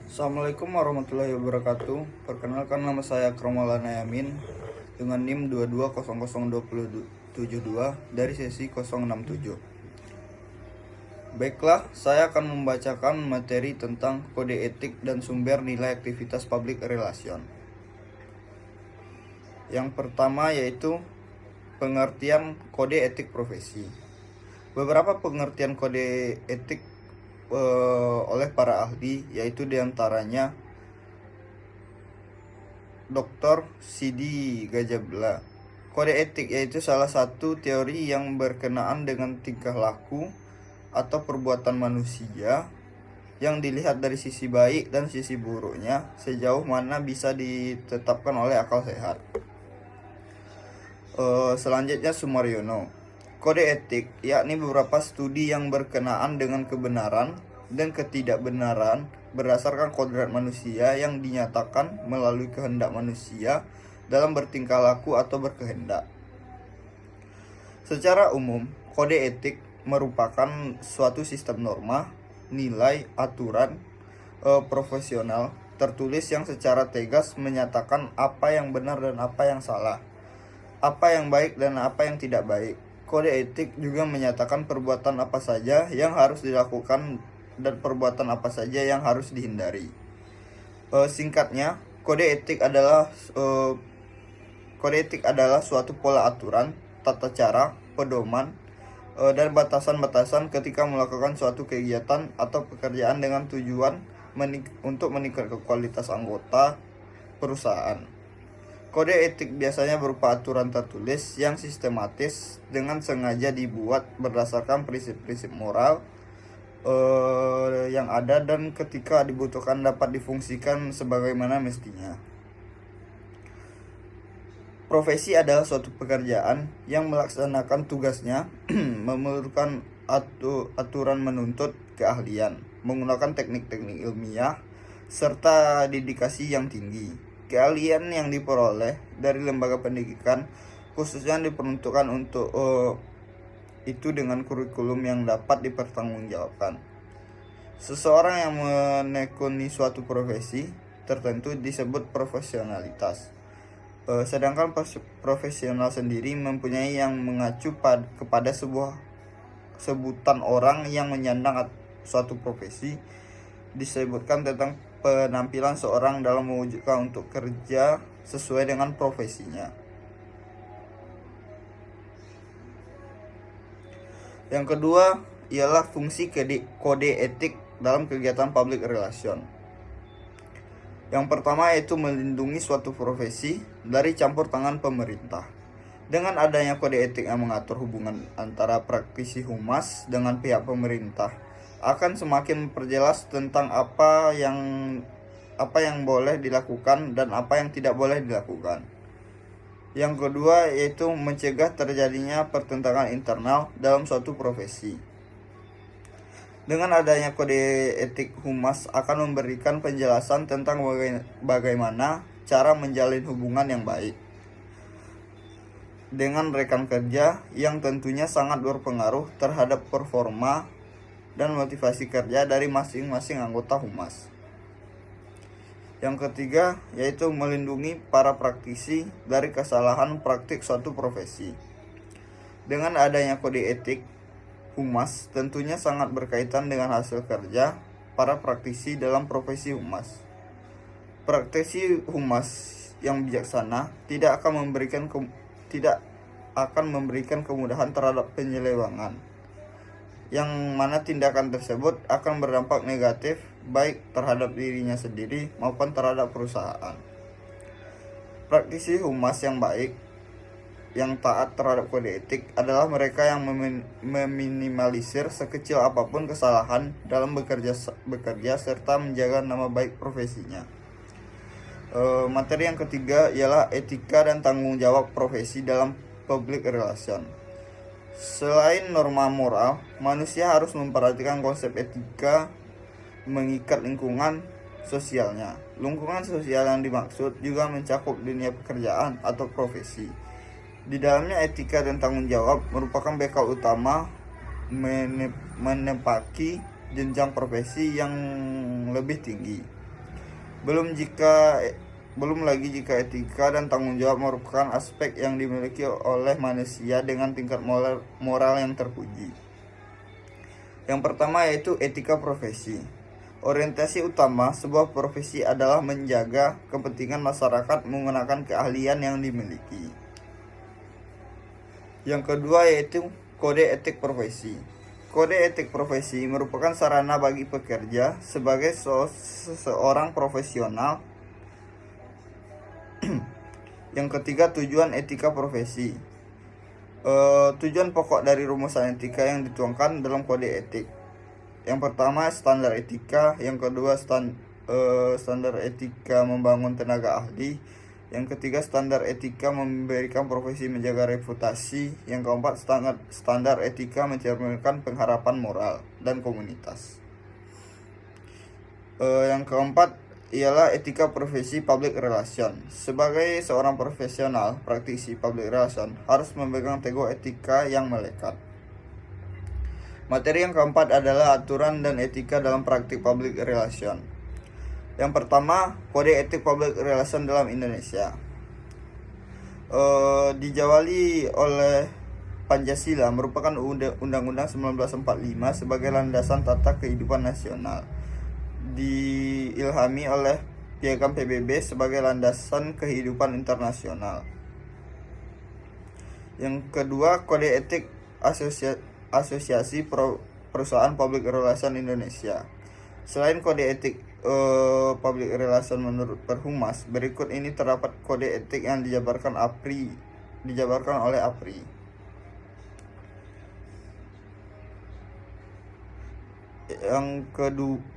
Assalamualaikum warahmatullahi wabarakatuh. Perkenalkan, nama saya Kromalana Yamin dengan NIM 22002072 dari sesi 067. Baiklah, saya akan membacakan materi tentang kode etik dan sumber nilai aktivitas public relation. Yang pertama yaitu pengertian kode etik profesi. Beberapa pengertian kode etik oleh para ahli, yaitu diantaranya Dr. Sidi Gajabla. Kode etik yaitu salah satu teori yang berkenaan dengan tingkah laku atau perbuatan manusia yang dilihat dari sisi baik dan sisi buruknya sejauh mana bisa ditetapkan oleh akal sehat. Selanjutnya Sumaryono. Kode etik yakni beberapa studi yang berkenaan dengan kebenaran dan ketidakbenaran berdasarkan kodrat manusia yang dinyatakan melalui kehendak manusia dalam bertingkah laku atau berkehendak. Secara umum, kode etik merupakan suatu sistem norma, nilai, aturan profesional tertulis yang secara tegas menyatakan apa yang benar dan apa yang salah, apa yang baik dan apa yang tidak baik. Kode etik juga menyatakan perbuatan apa saja yang harus dilakukan dan perbuatan apa saja yang harus dihindari. Singkatnya, kode etik adalah suatu pola aturan, tata cara, pedoman, dan batasan-batasan ketika melakukan suatu kegiatan atau pekerjaan dengan tujuan untuk meningkatkan kualitas anggota perusahaan. Kode etik biasanya berupa aturan tertulis yang sistematis dengan sengaja dibuat berdasarkan prinsip-prinsip moral yang ada dan ketika dibutuhkan dapat difungsikan sebagaimana mestinya. Profesi adalah suatu pekerjaan yang melaksanakan tugasnya memerlukan aturan menuntut keahlian, menggunakan teknik-teknik ilmiah, serta dedikasi yang tinggi. Keahlian yang diperoleh dari lembaga pendidikan khususnya diperuntukkan untuk itu dengan kurikulum yang dapat dipertanggungjawabkan. Seseorang yang menekuni suatu profesi tertentu disebut profesionalitas. Sedangkan profesional sendiri mempunyai yang mengacu kepada sebuah sebutan orang yang menyandang suatu profesi. Disebutkan tentang penampilan seorang dalam mewujudkan untuk kerja sesuai dengan profesinya. Yang kedua ialah fungsi kode etik dalam kegiatan public relation. Yang pertama yaitu melindungi suatu profesi dari campur tangan pemerintah. Dengan adanya kode etik yang mengatur hubungan antara praktisi humas dengan pihak pemerintah, akan semakin memperjelas tentang apa yang boleh dilakukan dan apa yang tidak boleh dilakukan. Yang kedua yaitu mencegah terjadinya pertentangan internal dalam suatu profesi. Dengan adanya kode etik humas akan memberikan penjelasan tentang bagaimana cara menjalin hubungan yang baik dengan rekan kerja yang tentunya sangat berpengaruh terhadap performa dan motivasi kerja dari masing-masing anggota humas. Yang ketiga yaitu melindungi para praktisi dari kesalahan praktik suatu profesi. Dengan adanya kode etik humas tentunya sangat berkaitan dengan hasil kerja para praktisi dalam profesi humas. Praktisi humas yang bijaksana tidak akan memberikan kemudahan terhadap penyelewengan, yang mana tindakan tersebut akan berdampak negatif baik terhadap dirinya sendiri maupun terhadap perusahaan. Praktisi humas yang baik, yang taat terhadap kode etik adalah mereka yang meminimalisir sekecil apapun kesalahan dalam bekerja serta menjaga nama baik profesinya. Materi yang ketiga ialah etika dan tanggung jawab profesi dalam public relation. Selain norma moral, manusia harus memperhatikan konsep etika mengikat lingkungan sosialnya. Lingkungan sosial yang dimaksud juga mencakup dunia pekerjaan atau profesi. Di dalamnya etika dan tanggung jawab merupakan bekal utama menepaki jenjang profesi yang lebih tinggi. Belum lagi jika etika dan tanggung jawab merupakan aspek yang dimiliki oleh manusia dengan tingkat moral yang terpuji. Yang pertama yaitu etika profesi. Orientasi utama sebuah profesi adalah menjaga kepentingan masyarakat menggunakan keahlian yang dimiliki. Yang kedua yaitu kode etik profesi. Kode etik profesi merupakan sarana bagi pekerja sebagai seorang profesional. Yang ketiga, tujuan etika profesi. Tujuan pokok dari rumusan etika yang dituangkan dalam kode etik. Yang pertama, standar etika. Yang kedua, standar etika membangun tenaga ahli. Yang ketiga, standar etika memberikan profesi menjaga reputasi. Yang keempat, standar etika mencerminkan pengharapan moral dan komunitas. Yang keempat ialah etika profesi public relation. Sebagai seorang profesional praktisi public relation harus memegang teguh etika yang melekat. Materi yang keempat adalah aturan dan etika dalam praktik public relation. Yang pertama, kode etik public relation dalam Indonesia. Dijawali oleh Pancasila, merupakan Undang-Undang 1945 sebagai landasan tata kehidupan nasional. Diilhami oleh Piagam PBB sebagai landasan kehidupan internasional. Yang kedua, kode etik Asosiasi Perusahaan Public Relation Indonesia. Selain kode etik public relation menurut Perhumas, berikut ini terdapat kode etik yang dijabarkan oleh APRI.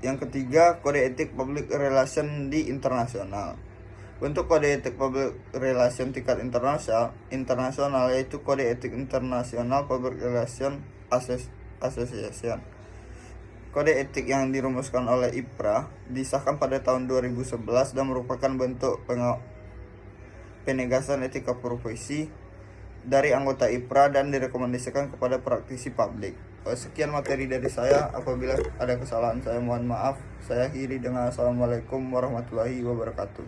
Yang ketiga, kode etik public relation di internasional. Bentuk kode etik public relation tingkat internasional yaitu kode etik internasional public relation association. Kode etik yang dirumuskan oleh IPRA disahkan pada tahun 2011 dan merupakan bentuk penegasan etika profesi dari anggota IPRA dan direkomendasikan kepada praktisi publik. Sekian materi dari saya. Apabila ada kesalahan saya mohon maaf. Saya akhiri dengan Assalamualaikum warahmatullahi wabarakatuh.